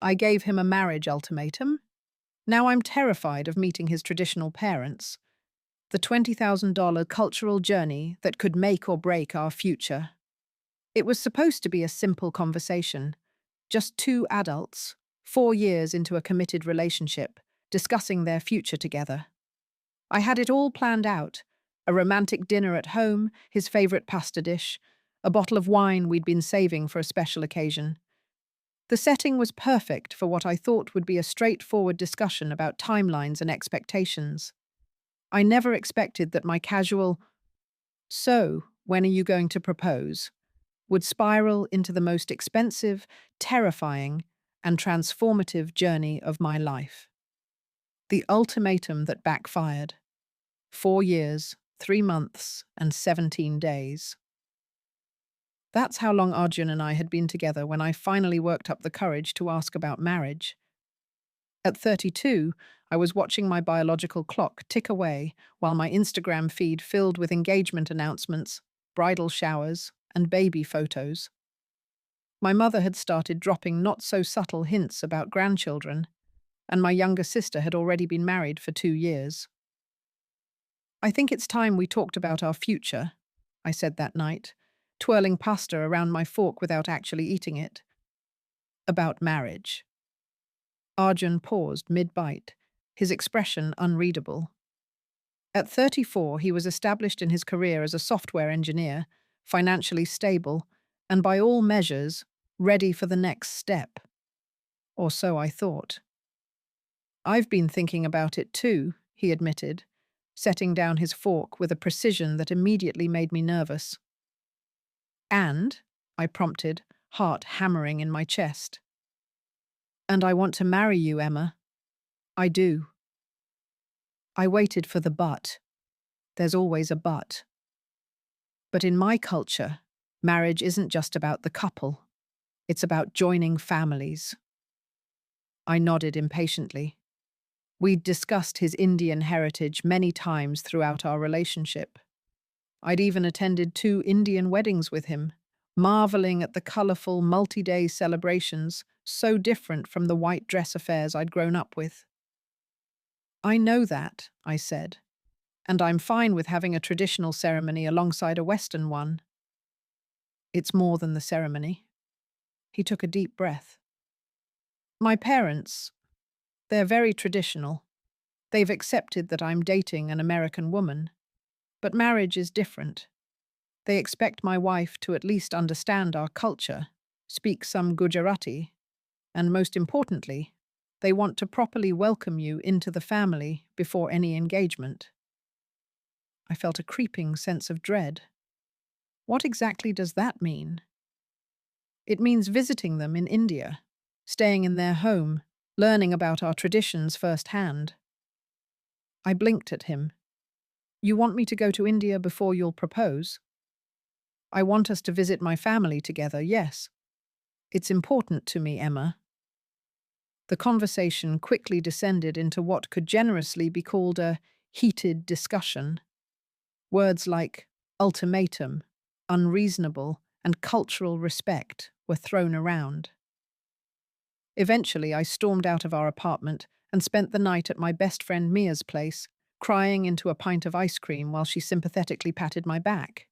I gave him a marriage ultimatum. Now I'm terrified of meeting his traditional parents. The $20,000 cultural journey that could make or break our future. It was supposed to be a simple conversation. Just two adults, 4 years into a committed relationship, discussing their future together. I had it all planned out. A romantic dinner at home, his favorite pasta dish, a bottle of wine we'd been saving for a special occasion. The setting was perfect for what I thought would be a straightforward discussion about timelines and expectations. I never expected that my casual, "So, when are you going to propose?" would spiral into the most expensive, terrifying, and transformative journey of my life. The ultimatum that backfired. 4 years, 3 months, and 17 days. That's how long Arjun and I had been together when I finally worked up the courage to ask about marriage. At 32, I was watching my biological clock tick away while my Instagram feed filled with engagement announcements, bridal showers, and baby photos. My mother had started dropping not-so-subtle hints about grandchildren, and my younger sister had already been married for 2 years. "I think it's time we talked about our future," I said that night, twirling pasta around my fork without actually eating it. "About marriage." Arjun paused mid-bite, his expression unreadable. At 34, he was established in his career as a software engineer, financially stable, and by all measures, ready for the next step. Or so I thought. "I've been thinking about it too," he admitted, setting down his fork with a precision that immediately made me nervous. "And?" I prompted, heart hammering in my chest. "And I want to marry you, Emma. I do." I waited for the but. There's always a but. But in my culture, marriage isn't just about the couple. It's about joining families. I nodded impatiently. We'd discussed his Indian heritage many times throughout our relationship. I'd even attended 2 Indian weddings with him, marveling at the colourful, multi-day celebrations so different from the white dress affairs I'd grown up with. "I know that," I said, "and I'm fine with having a traditional ceremony alongside a Western one." "It's more than the ceremony." He took a deep breath. "My parents, they're very traditional. They've accepted that I'm dating an American woman. But marriage is different. They expect my wife to at least understand our culture, speak some Gujarati, and most importantly, they want to properly welcome you into the family before any engagement." I felt a creeping sense of dread. What exactly does that mean? "It means visiting them in India, staying in their home, learning about our traditions firsthand." I blinked at him. "You want me to go to India before you'll propose?" "I want us to visit my family together, yes. It's important to me, Emma." The conversation quickly descended into what could generously be called a heated discussion. Words like ultimatum, unreasonable, and cultural respect were thrown around. Eventually, I stormed out of our apartment and spent the night at my best friend Mia's place, crying into a pint of ice cream while she sympathetically patted my back.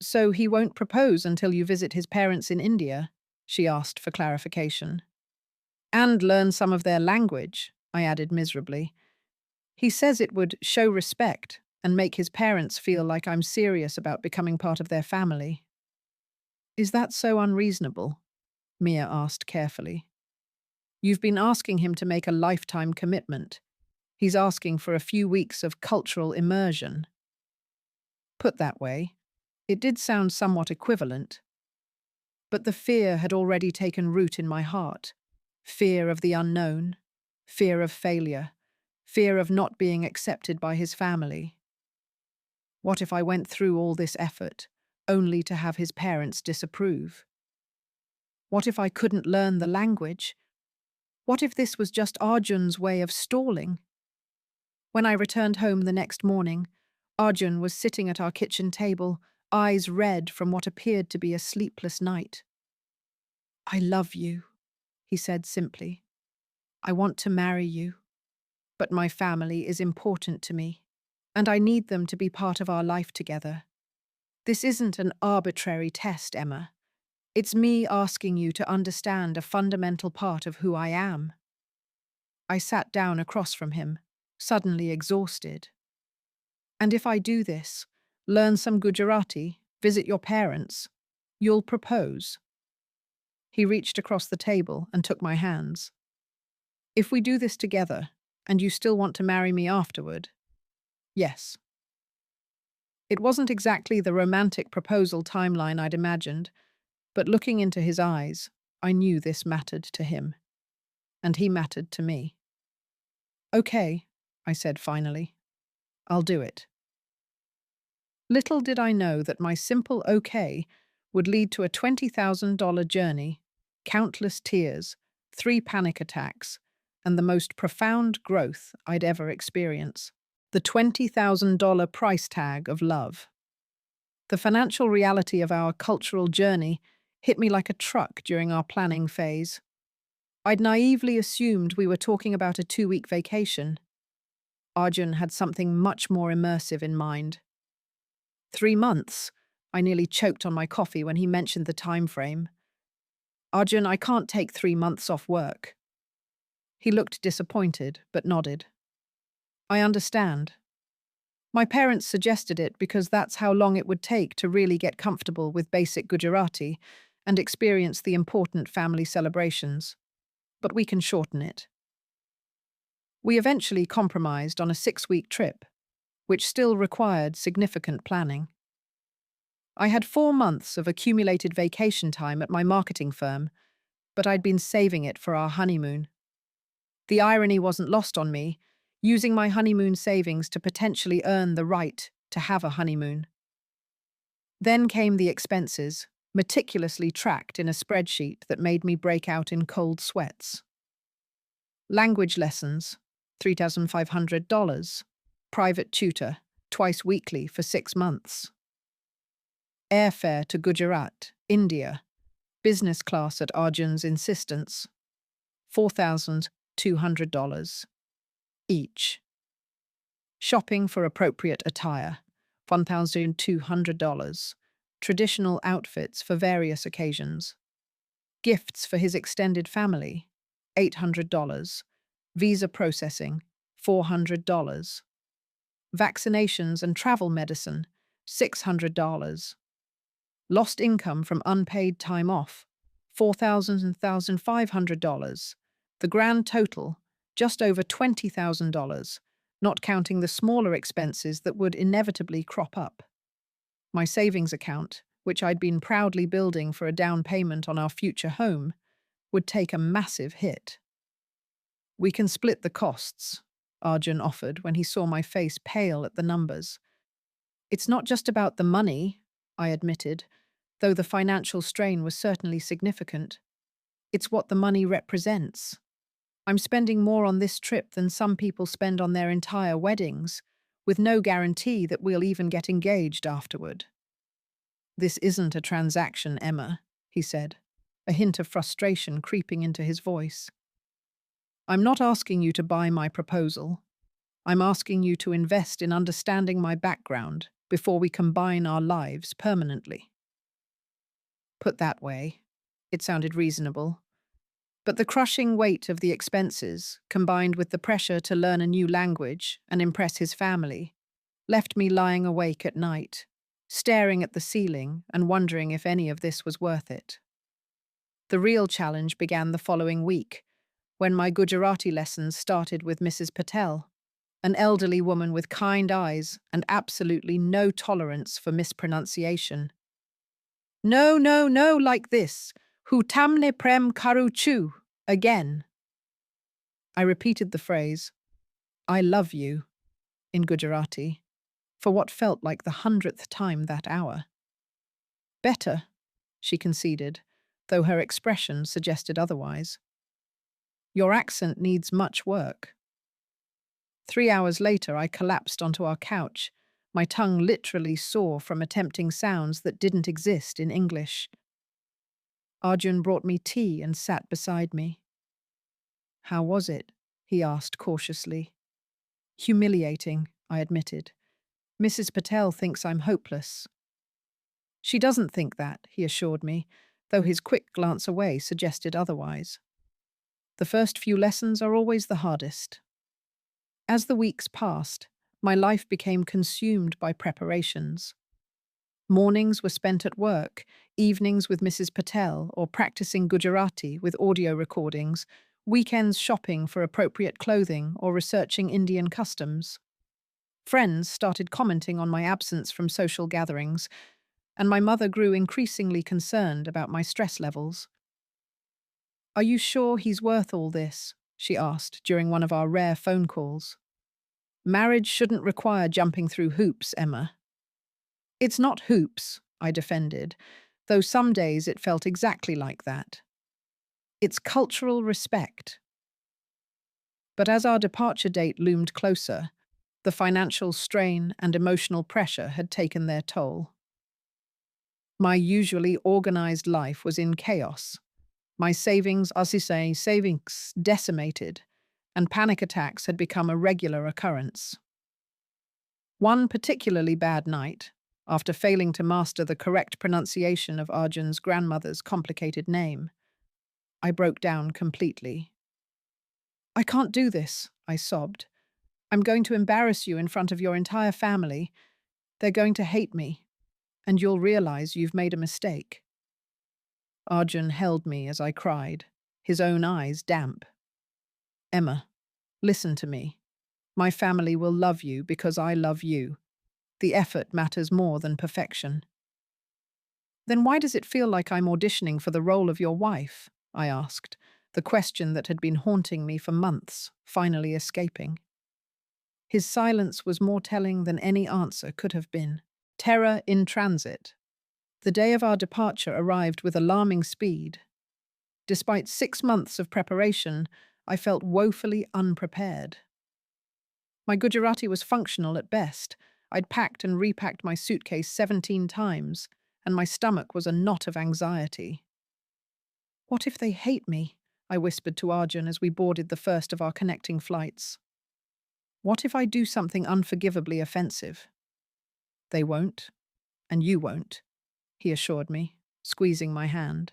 "So he won't propose until you visit his parents in India?" she asked for clarification. "And learn some of their language," I added miserably. "He says it would show respect and make his parents feel like I'm serious about becoming part of their family." "Is that so unreasonable?" Mia asked carefully. "You've been asking him to make a lifetime commitment. He's asking for a few weeks of cultural immersion." Put that way, it did sound somewhat equivalent. But the fear had already taken root in my heart. Fear of the unknown, fear of failure, fear of not being accepted by his family. What if I went through all this effort, only to have his parents disapprove? What if I couldn't learn the language? What if this was just Arjun's way of stalling? When I returned home the next morning, Arjun was sitting at our kitchen table, eyes red from what appeared to be a sleepless night. "I love you," he said simply. I want to marry you, but my family is important to me, and I need them to be part of our life together. This isn't an arbitrary test, Emma. It's me asking you to understand a fundamental part of who I am. I sat down across from him, suddenly exhausted. And if I do this, learn some Gujarati, visit your parents, you'll propose. He reached across the table and took my hands. If we do this together, and you still want to marry me afterward, yes. It wasn't exactly the romantic proposal timeline I'd imagined, but looking into his eyes, I knew this mattered to him. And he mattered to me. Okay, I said finally. I'll do it. Little did I know that my simple okay would lead to a $20,000 journey, countless tears, 3 panic attacks, and the most profound growth I'd ever experienced. The $20,000 price tag of love. The financial reality of our cultural journey hit me like a truck during our planning phase. I'd naively assumed we were talking about a 2-week vacation. Arjun had something much more immersive in mind. 3 months. I nearly choked on my coffee when he mentioned the time frame. Arjun, I can't take 3 months off work. He looked disappointed, but nodded. I understand. My parents suggested it because that's how long it would take to really get comfortable with basic Gujarati and experience the important family celebrations. But we can shorten it. We eventually compromised on a 6-week trip, which still required significant planning. I had 4 months of accumulated vacation time at my marketing firm, but I'd been saving it for our honeymoon. The irony wasn't lost on me, using my honeymoon savings to potentially earn the right to have a honeymoon. Then came the expenses, meticulously tracked in a spreadsheet that made me break out in cold sweats. Language lessons, $3,500. Private tutor, twice weekly for 6 months. Airfare to Gujarat, India, business class at Arjun's insistence, $4,200 each. Shopping for appropriate attire, $1,200. Traditional outfits for various occasions. Gifts for his extended family, $800. Visa processing, $400. Vaccinations and travel medicine, $600. Lost income from unpaid time off, $4,000 and $1,500. The grand total, just over $20,000, not counting the smaller expenses that would inevitably crop up. My savings account, which I'd been proudly building for a down payment on our future home, would take a massive hit. We can split the costs, Arjun offered when he saw my face pale at the numbers. It's not just about the money, I admitted, though the financial strain was certainly significant. It's what the money represents. I'm spending more on this trip than some people spend on their entire weddings, with no guarantee that we'll even get engaged afterward. This isn't a transaction, Emma, he said, a hint of frustration creeping into his voice. I'm not asking you to buy my proposal. I'm asking you to invest in understanding my background before we combine our lives permanently. Put that way, it sounded reasonable. But the crushing weight of the expenses, combined with the pressure to learn a new language and impress his family, left me lying awake at night, staring at the ceiling and wondering if any of this was worth it. The real challenge began the following week, when my Gujarati lessons started with Mrs. Patel, an elderly woman with kind eyes and absolutely no tolerance for mispronunciation. No, no, no, like this. Hu tamne prem karu chu. Again. I repeated the phrase, I love you, in Gujarati, for what felt like the 100th time that hour. Better, she conceded, though her expression suggested otherwise. Your accent needs much work. 3 hours later, I collapsed onto our couch, my tongue literally sore from attempting sounds that didn't exist in English. Arjun brought me tea and sat beside me. How was it? He asked cautiously. Humiliating, I admitted. Mrs. Patel thinks I'm hopeless. She doesn't think that, he assured me, though his quick glance away suggested otherwise. The first few lessons are always the hardest. As the weeks passed, my life became consumed by preparations. Mornings were spent at work, evenings with Mrs. Patel or practicing Gujarati with audio recordings, weekends shopping for appropriate clothing or researching Indian customs. Friends started commenting on my absence from social gatherings, and my mother grew increasingly concerned about my stress levels. "Are you sure he's worth all this?" she asked during one of our rare phone calls. "Marriage shouldn't require jumping through hoops, Emma." "It's not hoops," I defended, though some days it felt exactly like that. "It's cultural respect." But as our departure date loomed closer, the financial strain and emotional pressure had taken their toll. My usually organized life was in chaos. My savings decimated, and panic attacks had become a regular occurrence. One particularly bad night, after failing to master the correct pronunciation of Arjun's grandmother's complicated name, I broke down completely. "I can't do this," I sobbed. "I'm going to embarrass you in front of your entire family. They're going to hate me, and you'll realize you've made a mistake." Arjun held me as I cried, his own eyes damp. "Emma, listen to me. My family will love you because I love you. The effort matters more than perfection." "Then why does it feel like I'm auditioning for the role of your wife?" I asked, the question that had been haunting me for months, finally escaping. His silence was more telling than any answer could have been. Terror in transit. The day of our departure arrived with alarming speed. Despite 6 months of preparation, I felt woefully unprepared. My Gujarati was functional at best. I'd packed and repacked my suitcase 17 times, and my stomach was a knot of anxiety. "What if they hate me?" I whispered to Arjun as we boarded the first of our connecting flights. "What if I do something unforgivably offensive?" "They won't, and you won't," he assured me, squeezing my hand.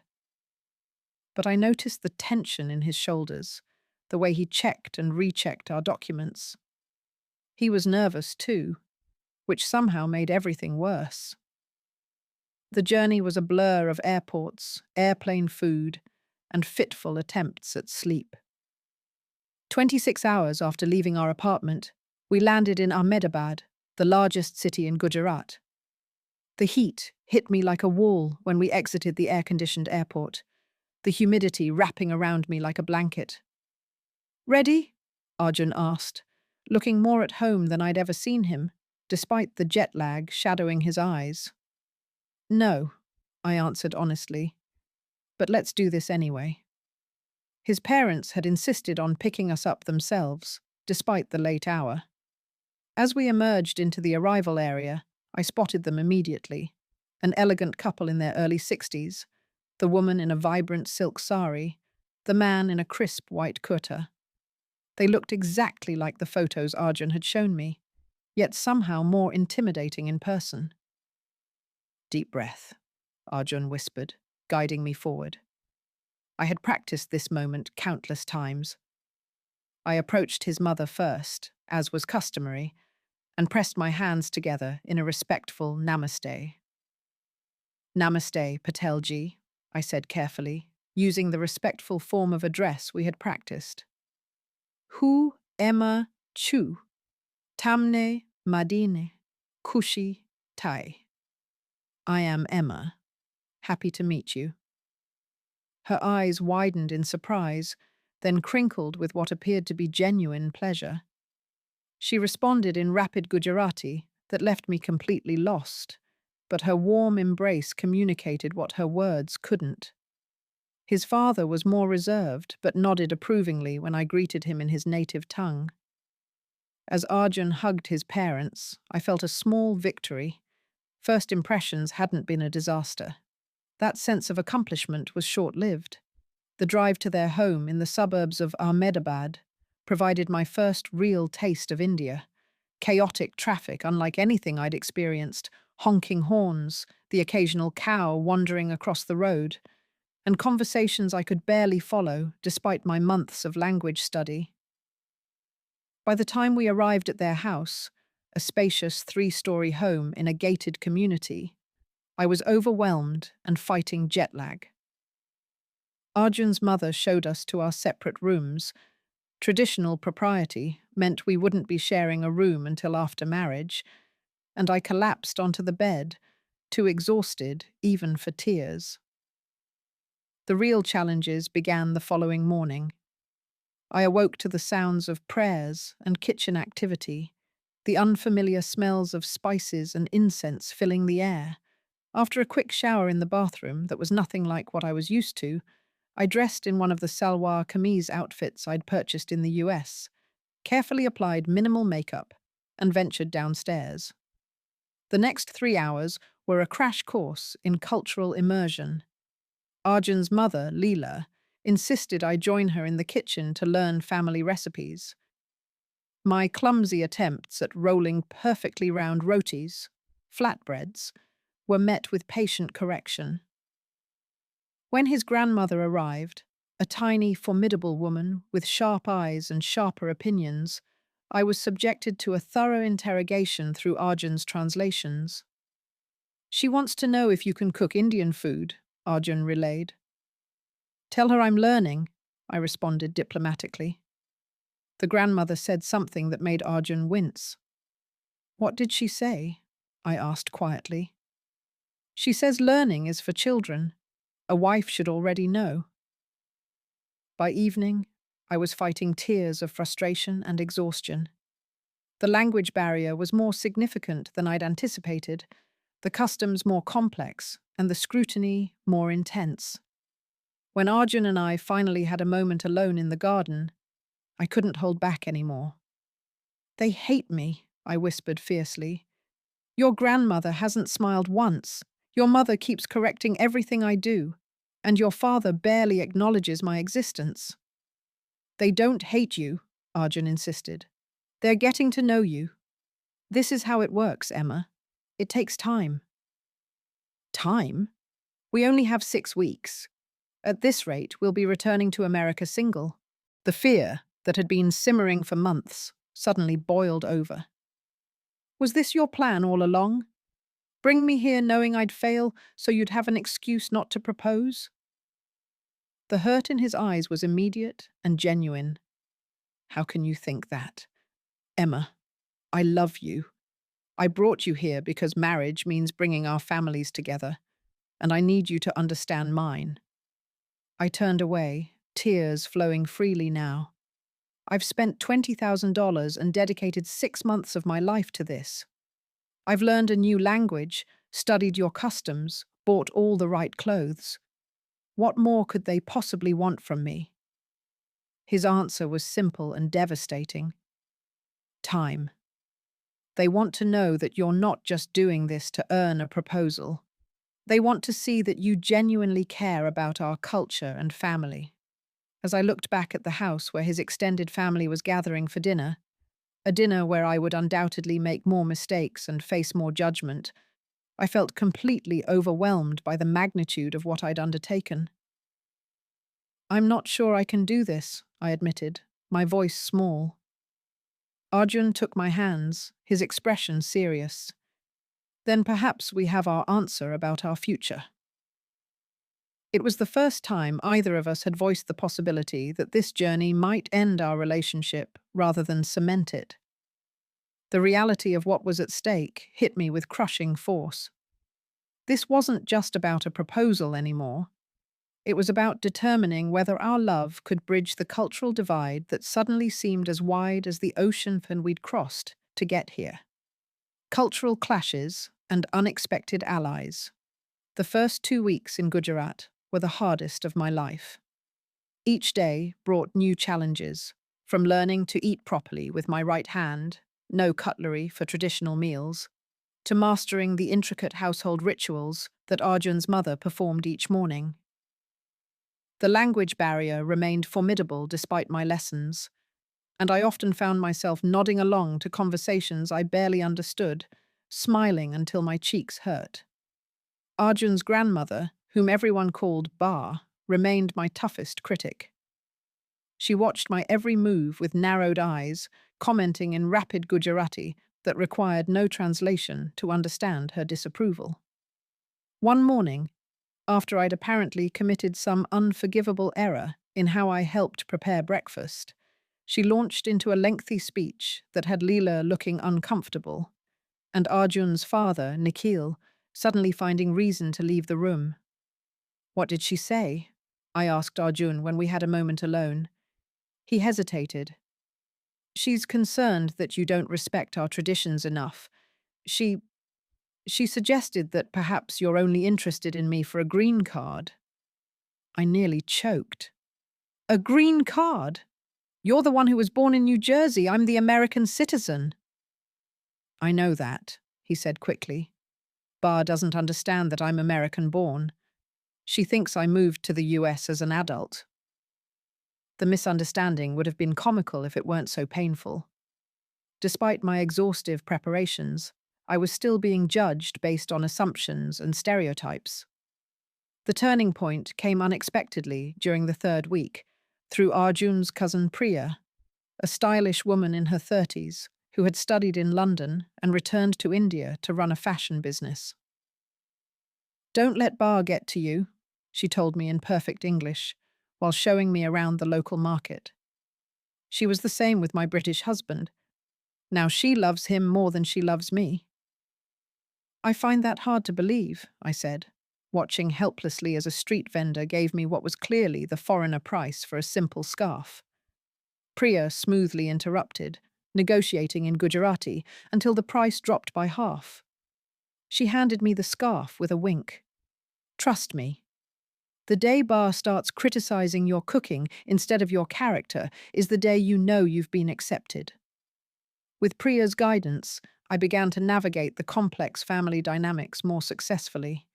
But I noticed the tension in his shoulders, the way he checked and rechecked our documents. He was nervous too, which somehow made everything worse. The journey was a blur of airports, airplane food, and fitful attempts at sleep. 26 hours after leaving our apartment, we landed in Ahmedabad, the largest city in Gujarat. The heat hit me like a wall when we exited the air-conditioned airport, the humidity wrapping around me like a blanket. "Ready?" Arjun asked, looking more at home than I'd ever seen him, despite the jet lag shadowing his eyes. "No," I answered honestly, "but let's do this anyway." His parents had insisted on picking us up themselves, despite the late hour. As we emerged into the arrival area, I spotted them immediately. An elegant couple in their early 60s, the woman in a vibrant silk sari, the man in a crisp white kurta. They looked exactly like the photos Arjun had shown me, yet somehow more intimidating in person. "Deep breath," Arjun whispered, guiding me forward. I had practiced this moment countless times. I approached his mother first, as was customary, and pressed my hands together in a respectful namaste. "Namaste, Patelji," I said carefully, using the respectful form of address we had practiced. "Hu Emma Chu, Tamne Madine, Kushi Tai." "I am Emma. Happy to meet you." Her eyes widened in surprise, then crinkled with what appeared to be genuine pleasure. She responded in rapid Gujarati that left me completely lost, but her warm embrace communicated what her words couldn't. His father was more reserved, but nodded approvingly when I greeted him in his native tongue. As Arjun hugged his parents, I felt a small victory. First impressions hadn't been a disaster. That sense of accomplishment was short-lived. The drive to their home in the suburbs of Ahmedabad provided my first real taste of India. Chaotic traffic unlike anything I'd experienced, honking horns, the occasional cow wandering across the road, and conversations I could barely follow despite my months of language study. By the time we arrived at their house, a spacious three-story home in a gated community, I was overwhelmed and fighting jet lag. Arjun's mother showed us to our separate rooms. Traditional propriety meant we wouldn't be sharing a room until after marriage, and I collapsed onto the bed, too exhausted even for tears. The real challenges began the following morning. I awoke to the sounds of prayers and kitchen activity, the unfamiliar smells of spices and incense filling the air. After a quick shower in the bathroom that was nothing like what I was used to, I dressed in one of the salwar kameez outfits I'd purchased in the US, carefully applied minimal makeup, and ventured downstairs. The next 3 hours were a crash course in cultural immersion. Arjun's mother, Leela, insisted I join her in the kitchen to learn family recipes. My clumsy attempts at rolling perfectly round rotis, flatbreads, were met with patient correction. When his grandmother arrived, a tiny, formidable woman with sharp eyes and sharper opinions, I was subjected to a thorough interrogation through Arjun's translations. "She wants to know if you can cook Indian food," Arjun relayed. "Tell her I'm learning," I responded diplomatically. The grandmother said something that made Arjun wince. "What did she say?" I asked quietly. "She says learning is for children. A wife should already know." By evening, I was fighting tears of frustration and exhaustion. The language barrier was more significant than I'd anticipated, the customs more complex, and the scrutiny more intense. When Arjun and I finally had a moment alone in the garden, I couldn't hold back anymore. "They hate me," I whispered fiercely. "Your grandmother hasn't smiled once. Your mother keeps correcting everything I do, and your father barely acknowledges my existence." "They don't hate you," Arjun insisted. "They're getting to know you. This is how it works, Emma. It takes time." "Time? We only have 6 weeks. At this rate, we'll be returning to America single." The fear that had been simmering for months suddenly boiled over. "Was this your plan all along? Bring me here knowing I'd fail so you'd have an excuse not to propose?" The hurt in his eyes was immediate and genuine. "How can you think that? Emma, I love you. I brought you here because marriage means bringing our families together, and I need you to understand mine." I turned away, tears flowing freely now. "I've spent $20,000 and dedicated 6 months of my life to this. I've learned a new language, studied your customs, bought all the right clothes. What more could they possibly want from me?" His answer was simple and devastating. "Time. They want to know that you're not just doing this to earn a proposal. They want to see that you genuinely care about our culture and family." As I looked back at the house where his extended family was gathering for dinner, a dinner where I would undoubtedly make more mistakes and face more judgment, I felt completely overwhelmed by the magnitude of what I'd undertaken. "I'm not sure I can do this," I admitted, my voice small. Arjun took my hands, his expression serious. "Then perhaps we have our answer about our future." It was the first time either of us had voiced the possibility that this journey might end our relationship rather than cement it. The reality of what was at stake hit me with crushing force. This wasn't just about a proposal anymore. It was about determining whether our love could bridge the cultural divide that suddenly seemed as wide as the ocean we'd crossed to get here. Cultural clashes and unexpected allies. The first 2 weeks in Gujarat were the hardest of my life. Each day brought new challenges, from learning to eat properly with my right hand, no cutlery for traditional meals, to mastering the intricate household rituals that Arjun's mother performed each morning. The language barrier remained formidable despite my lessons, and I often found myself nodding along to conversations I barely understood, smiling until my cheeks hurt. Arjun's grandmother, whom everyone called Ba, remained my toughest critic. She watched my every move with narrowed eyes, commenting in rapid Gujarati that required no translation to understand her disapproval. One morning, after I'd apparently committed some unforgivable error in how I helped prepare breakfast, she launched into a lengthy speech that had Leela looking uncomfortable, and Arjun's father, Nikhil, suddenly finding reason to leave the room. "What did she say?" I asked Arjun when we had a moment alone. He hesitated. "She's concerned that you don't respect our traditions enough. She She suggested that perhaps you're only interested in me for a green card." I nearly choked. "A green card? You're the one who was born in New Jersey. I'm the American citizen." "I know that," he said quickly. "Bar doesn't understand that I'm American-born. She thinks I moved to the US as an adult." The misunderstanding would have been comical if it weren't so painful. Despite my exhaustive preparations, I was still being judged based on assumptions and stereotypes. The turning point came unexpectedly during the third week, through Arjun's cousin Priya, a stylish woman in her 30s who had studied in London and returned to India to run a fashion business. "Don't let Bar get to you," she told me in perfect English, while showing me around the local market. She was the same with my British husband. Now she loves him more than she loves me. "I find that hard to believe," I said, watching helplessly as a street vendor gave me what was clearly the foreigner price for a simple scarf. Priya smoothly interrupted, negotiating in Gujarati until the price dropped by half. She handed me the scarf with a wink. "Trust me. The day Bar starts criticizing your cooking instead of your character is the day you know you've been accepted." With Priya's guidance, I began to navigate the complex family dynamics more successfully.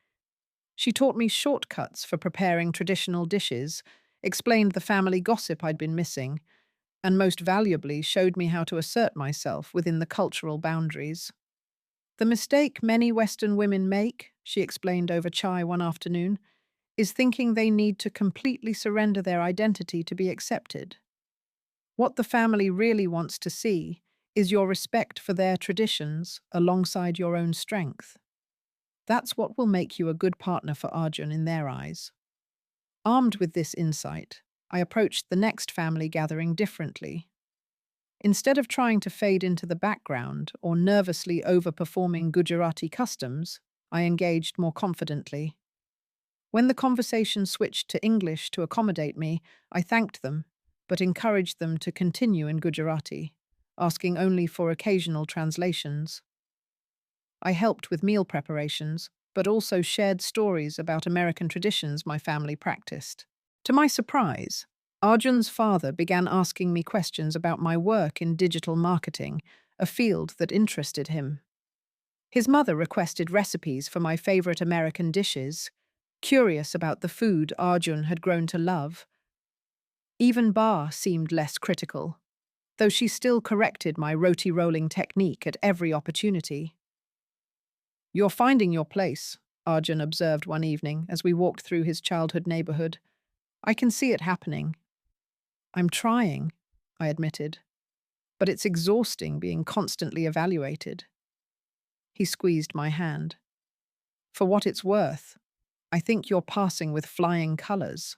She taught me shortcuts for preparing traditional dishes, explained the family gossip I'd been missing, and most valuably showed me how to assert myself within the cultural boundaries. "The mistake many Western women make," she explained over chai one afternoon, "is thinking they need to completely surrender their identity to be accepted. What the family really wants to see is your respect for their traditions alongside your own strength. That's what will make you a good partner for Arjun in their eyes." Armed with this insight, I approached the next family gathering differently. Instead of trying to fade into the background or nervously overperforming Gujarati customs, I engaged more confidently. When the conversation switched to English to accommodate me, I thanked them, but encouraged them to continue in Gujarati, asking only for occasional translations. I helped with meal preparations, but also shared stories about American traditions my family practiced. To my surprise, Arjun's father began asking me questions about my work in digital marketing, a field that interested him. His mother requested recipes for my favorite American dishes, curious about the food Arjun had grown to love. Even Ba seemed less critical, though she still corrected my roti rolling technique at every opportunity. "You're finding your place," Arjun observed one evening as we walked through his childhood neighborhood. "I can see it happening." "I'm trying," I admitted, "but it's exhausting being constantly evaluated." He squeezed my hand. "For what it's worth, I think you're passing with flying colors."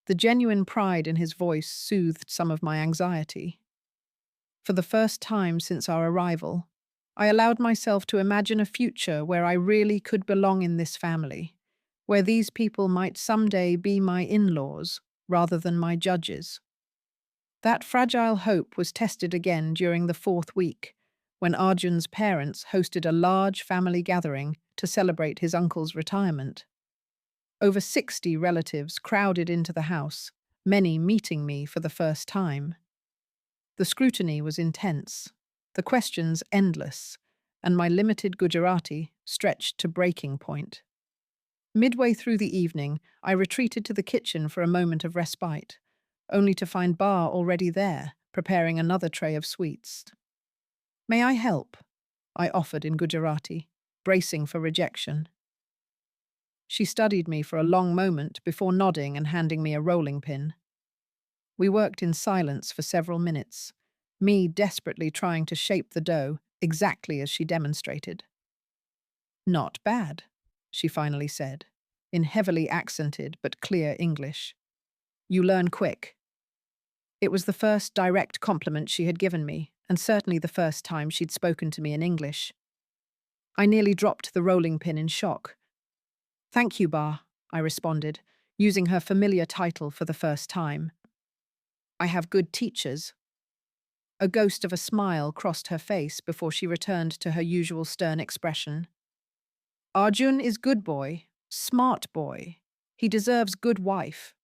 The genuine pride in his voice soothed some of my anxiety. For the first time since our arrival, I allowed myself to imagine a future where I really could belong in this family, where these people might someday be my in-laws rather than my judges. That fragile hope was tested again during the fourth week, when Arjun's parents hosted a large family gathering to celebrate his uncle's retirement. Over 60 relatives crowded into the house, many meeting me for the first time. The scrutiny was intense, the questions endless, and my limited Gujarati stretched to breaking point. Midway through the evening, I retreated to the kitchen for a moment of respite, only to find Bar already there, preparing another tray of sweets. "May I help?" I offered in Gujarati, bracing for rejection. She studied me for a long moment before nodding and handing me a rolling pin. We worked in silence for several minutes, me desperately trying to shape the dough exactly as she demonstrated. "Not bad," she finally said, in heavily accented but clear English. "You learn quick." It was the first direct compliment she had given me, and certainly the first time she'd spoken to me in English. I nearly dropped the rolling pin in shock. "Thank you, Bar," I responded, using her familiar title for the first time. "I have good teachers." A ghost of a smile crossed her face before she returned to her usual stern expression. "Arjun is good boy, smart boy. He deserves good wife."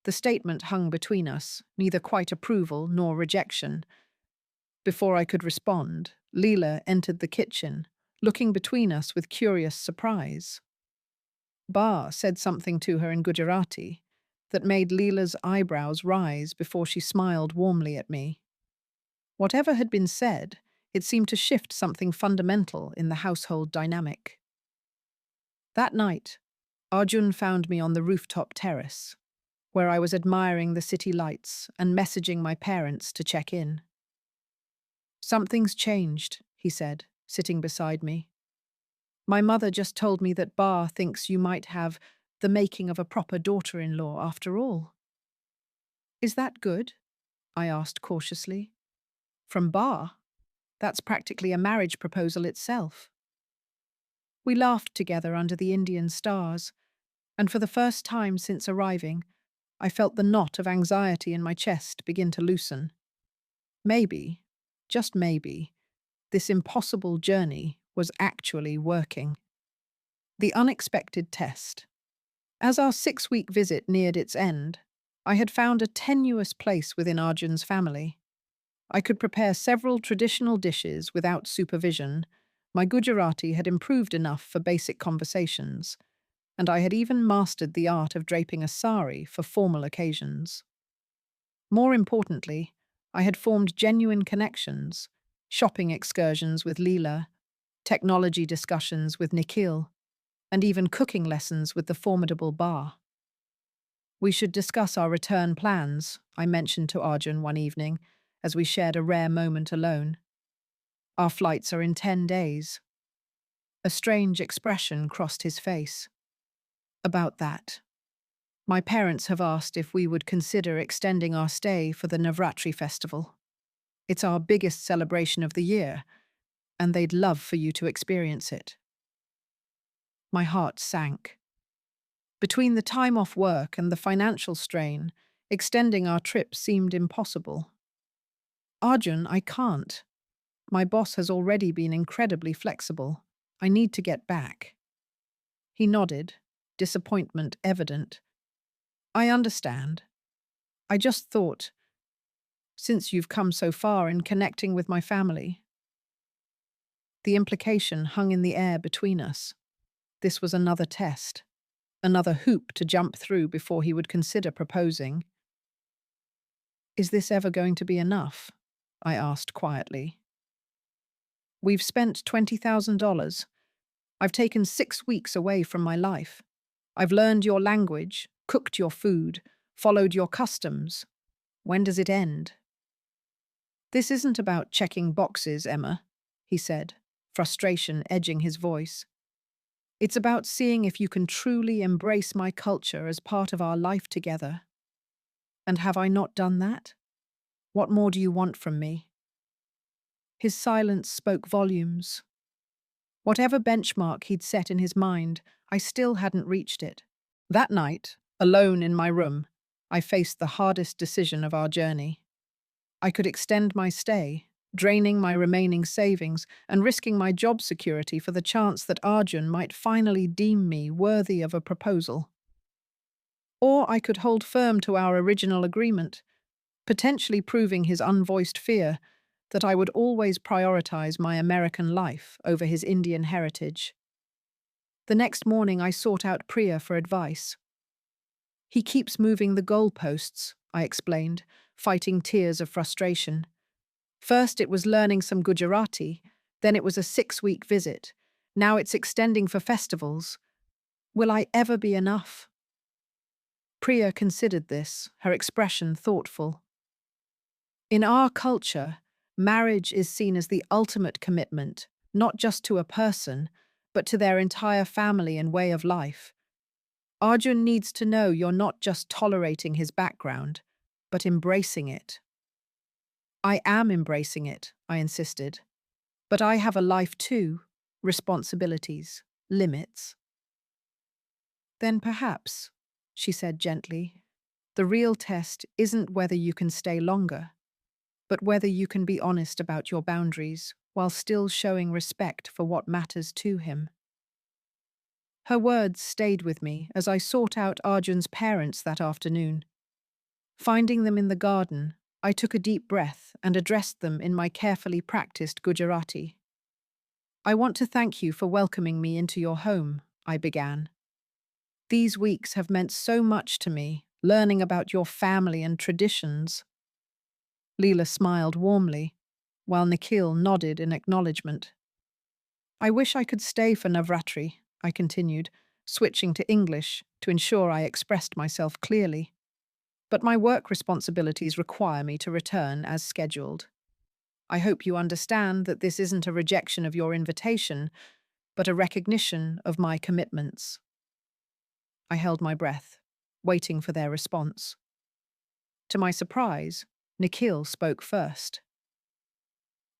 The statement hung between us, neither quite approval nor rejection. Before I could respond, Leela entered the kitchen, looking between us with curious surprise. Bar said something to her in Gujarati that made Leela's eyebrows rise before she smiled warmly at me. Whatever had been said, it seemed to shift something fundamental in the household dynamic. That night, Arjun found me on the rooftop terrace, where I was admiring the city lights and messaging my parents to check in. "Something's changed," he said, sitting beside me. "My mother just told me that Bar thinks you might have the making of a proper daughter-in-law after all." "Is that good?" I asked cautiously. "From Bar? That's practically a marriage proposal itself." We laughed together under the Indian stars, and for the first time since arriving, I felt the knot of anxiety in my chest begin to loosen. Maybe, just maybe, this impossible journey was actually working. The unexpected test. As our 6-week visit neared its end, I had found a tenuous place within Arjun's family. I could prepare several traditional dishes without supervision. My Gujarati had improved enough for basic conversations, and I had even mastered the art of draping a sari for formal occasions. More importantly, I had formed genuine connections, shopping excursions with Leela, technology discussions with Nikhil, and even cooking lessons with the formidable Bar. "We should discuss our return plans," I mentioned to Arjun one evening, as we shared a rare moment alone. "Our flights are in 10 days. A strange expression crossed his face. "About that. My parents have asked if we would consider extending our stay for the Navratri festival. It's our biggest celebration of the year, and they'd love for you to experience it." My heart sank. Between the time off work and the financial strain, extending our trip seemed impossible. "Arjun, I can't. My boss has already been incredibly flexible. I need to get back." He nodded, disappointment evident. "I understand. I just thought, since you've come so far in connecting with my family." The implication hung in the air between us. This was another test, another hoop to jump through before he would consider proposing. "Is this ever going to be enough?" I asked quietly. "We've spent $20,000. I've taken 6 weeks away from my life. I've learned your language, cooked your food, followed your customs. When does it end?" "This isn't about checking boxes, Emma," he said, frustration edging his voice. "It's about seeing if you can truly embrace my culture as part of our life together. And have I not done that? What more do you want from me?" His silence spoke volumes. Whatever benchmark he'd set in his mind, I still hadn't reached it. That night, alone in my room, I faced the hardest decision of our journey. I could extend my stay, draining my remaining savings and risking my job security for the chance that Arjun might finally deem me worthy of a proposal. Or I could hold firm to our original agreement, potentially proving his unvoiced fear that I would always prioritize my American life over his Indian heritage. The next morning, I sought out Priya for advice. He keeps moving the goalposts, I explained, fighting tears of frustration. First, it was learning some Gujarati, then it was a 6-week visit. Now it's extending for festivals. Will I ever be enough? Priya considered this, her expression thoughtful. In our culture, marriage is seen as the ultimate commitment, not just to a person, but to their entire family and way of life. Arjun needs to know you're not just tolerating his background, but embracing it. I am embracing it, I insisted. But I have a life too, responsibilities, limits. Then perhaps, she said gently, the real test isn't whether you can stay longer, but whether you can be honest about your boundaries while still showing respect for what matters to him. Her words stayed with me as I sought out Arjun's parents that afternoon. Finding them in the garden, I took a deep breath and addressed them in my carefully practiced Gujarati. I want to thank you for welcoming me into your home, I began. These weeks have meant so much to me, learning about your family and traditions. Leela smiled warmly, while Nikhil nodded in acknowledgement. I wish I could stay for Navratri, I continued, switching to English to ensure I expressed myself clearly. But my work responsibilities require me to return as scheduled. I hope you understand that this isn't a rejection of your invitation, but a recognition of my commitments. I held my breath, waiting for their response. To my surprise, Nikhil spoke first.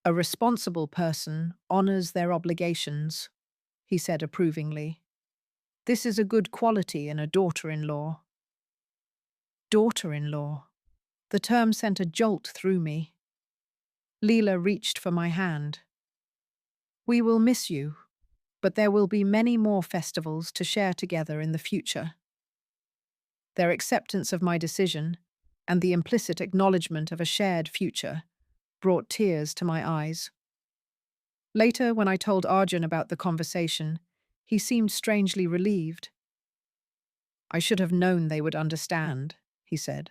A responsible person honors their obligations, he said approvingly. This is a good quality in a daughter-in-law. Daughter-in-law. The term sent a jolt through me. Leela reached for my hand. We will miss you, but there will be many more festivals to share together in the future. Their acceptance of my decision, and the implicit acknowledgement of a shared future, brought tears to my eyes. Later, when I told Arjun about the conversation, he seemed strangely relieved. I should have known they would understand, he said.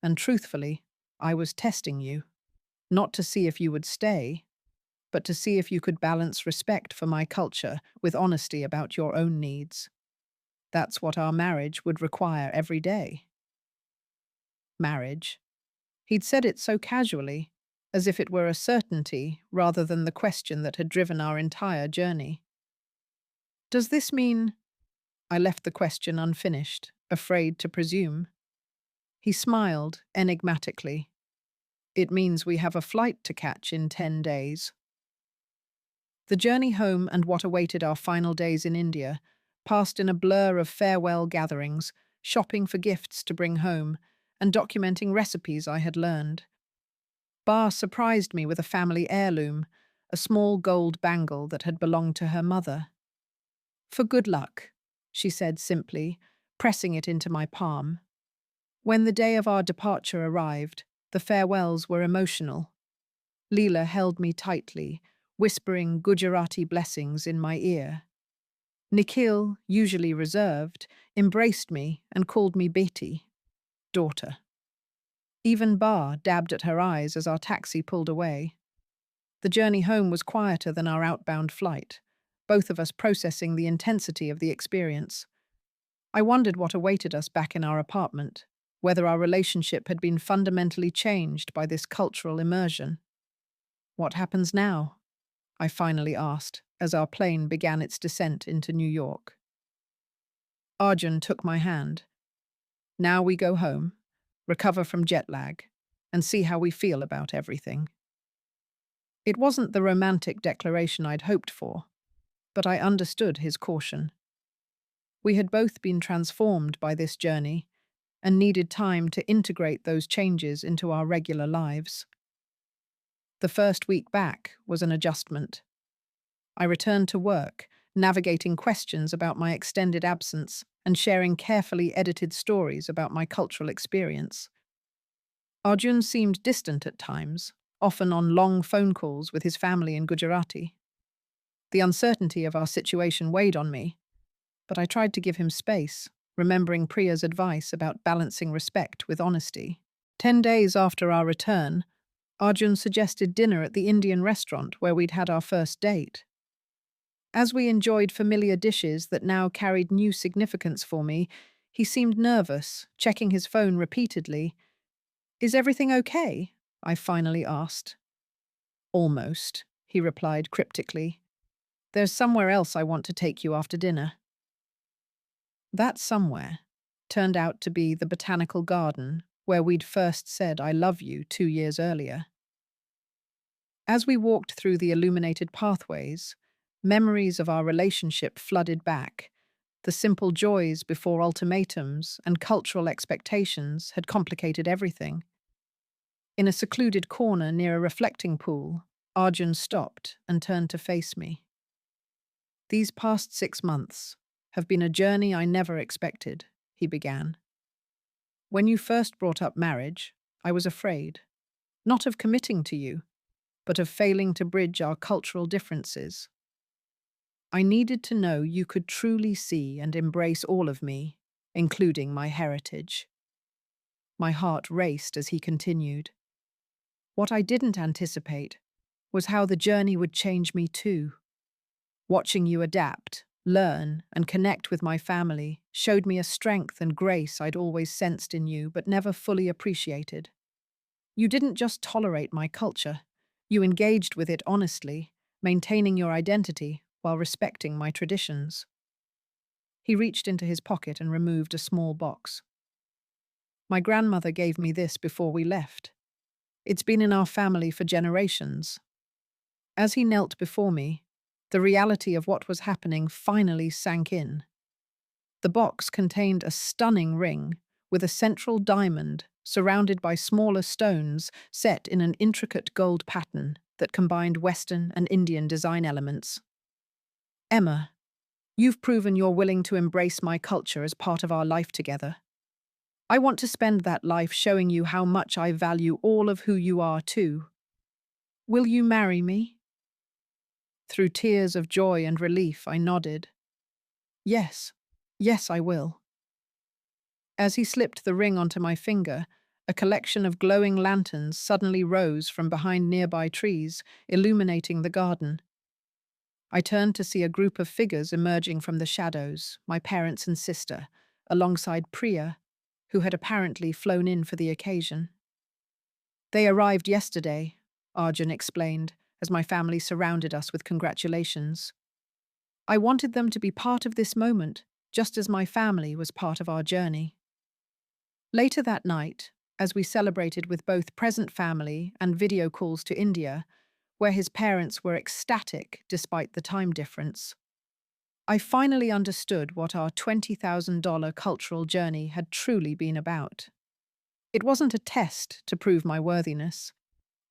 And truthfully, I was testing you, not to see if you would stay, but to see if you could balance respect for my culture with honesty about your own needs. That's what our marriage would require every day. Marriage. He'd said it so casually, as if it were a certainty rather than the question that had driven our entire journey. Does this mean... I left the question unfinished, afraid to presume. He smiled enigmatically. It means we have a flight to catch in 10 days. The journey home and what awaited our final days in India passed in a blur of farewell gatherings, shopping for gifts to bring home, and documenting recipes I had learned. Bar surprised me with a family heirloom, a small gold bangle that had belonged to her mother. For good luck, she said simply, pressing it into my palm. When the day of our departure arrived, the farewells were emotional. Leela held me tightly, whispering Gujarati blessings in my ear. Nikhil, usually reserved, embraced me and called me Beti, daughter. Even Bar dabbed at her eyes as our taxi pulled away. The journey home was quieter than our outbound flight, both of us processing the intensity of the experience. I wondered what awaited us back in our apartment, whether our relationship had been fundamentally changed by this cultural immersion. What happens now? I finally asked, as our plane began its descent into New York. Arjun took my hand. Now we go home, recover from jet lag, and see how we feel about everything. It wasn't the romantic declaration I'd hoped for, but I understood his caution. We had both been transformed by this journey and needed time to integrate those changes into our regular lives. The first week back was an adjustment. I returned to work, navigating questions about my extended absence and sharing carefully edited stories about my cultural experience. Arjun seemed distant at times, often on long phone calls with his family in Gujarati. The uncertainty of our situation weighed on me, but I tried to give him space, remembering Priya's advice about balancing respect with honesty. 10 days after our return, Arjun suggested dinner at the Indian restaurant where we'd had our first date. As we enjoyed familiar dishes that now carried new significance for me, he seemed nervous, checking his phone repeatedly. "Is everything okay?" I finally asked. "Almost," he replied cryptically. "There's somewhere else I want to take you after dinner." That somewhere turned out to be the botanical garden where we'd first said "I love you" 2 years earlier. As we walked through the illuminated pathways, memories of our relationship flooded back. The simple joys before ultimatums and cultural expectations had complicated everything. In a secluded corner near a reflecting pool, Arjun stopped and turned to face me. "These past 6 months have been a journey I never expected," he began. "When you first brought up marriage, I was afraid, not of committing to you, but of failing to bridge our cultural differences. I needed to know you could truly see and embrace all of me, including my heritage." My heart raced as he continued. What I didn't anticipate was how the journey would change me too. Watching you adapt, learn, and connect with my family showed me a strength and grace I'd always sensed in you but never fully appreciated. You didn't just tolerate my culture, you engaged with it honestly, maintaining your identity while respecting my traditions. He reached into his pocket and removed a small box. "My grandmother gave me this before we left. It's been in our family for generations." As he knelt before me, the reality of what was happening finally sank in. The box contained a stunning ring with a central diamond surrounded by smaller stones set in an intricate gold pattern that combined Western and Indian design elements. "Emma, you've proven you're willing to embrace my culture as part of our life together. I want to spend that life showing you how much I value all of who you are too. Will you marry me?" Through tears of joy and relief, I nodded. "Yes, yes, I will." As he slipped the ring onto my finger, a collection of glowing lanterns suddenly rose from behind nearby trees, illuminating the garden. I turned to see a group of figures emerging from the shadows, my parents and sister, alongside Priya, who had apparently flown in for the occasion. "They arrived yesterday," Arjun explained, as my family surrounded us with congratulations. "I wanted them to be part of this moment, just as my family was part of our journey." Later that night, as we celebrated with both present family and video calls to India, where his parents were ecstatic despite the time difference, I finally understood what our $20,000 cultural journey had truly been about. It wasn't a test to prove my worthiness.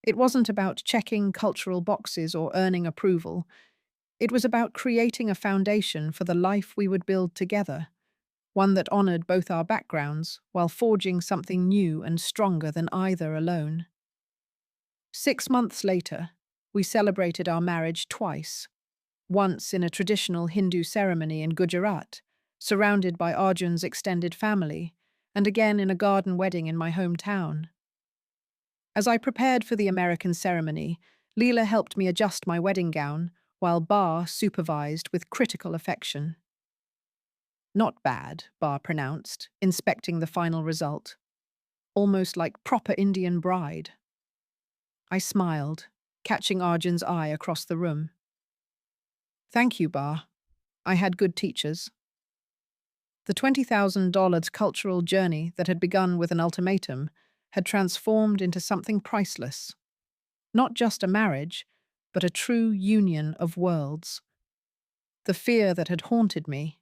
It wasn't about checking cultural boxes or earning approval. It was about creating a foundation for the life we would build together, one that honored both our backgrounds while forging something new and stronger than either alone. 6 months later, we celebrated our marriage twice. Once in a traditional Hindu ceremony in Gujarat, surrounded by Arjun's extended family, and again in a garden wedding in my hometown. As I prepared for the American ceremony, Leela helped me adjust my wedding gown, while Bar supervised with critical affection. "Not bad," Bar pronounced, inspecting the final result. "Almost like proper Indian bride." I smiled, catching Arjun's eye across the room. "Thank you, Bar. I had good teachers." The $20,000 cultural journey that had begun with an ultimatum had transformed into something priceless. Not just a marriage, but a true union of worlds. The fear that had haunted me,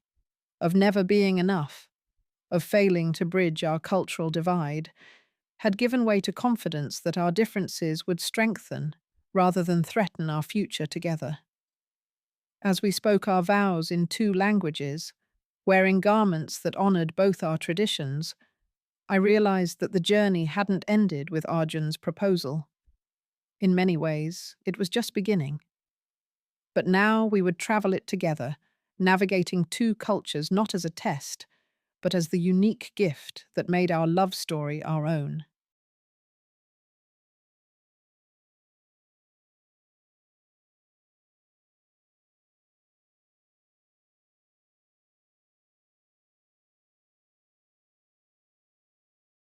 of never being enough, of failing to bridge our cultural divide, had given way to confidence that our differences would strengthen rather than threaten our future together. As we spoke our vows in 2 languages, wearing garments that honored both our traditions, I realized that the journey hadn't ended with Arjun's proposal. In many ways, it was just beginning. But now we would travel it together, navigating two cultures not as a test, but as the unique gift that made our love story our own.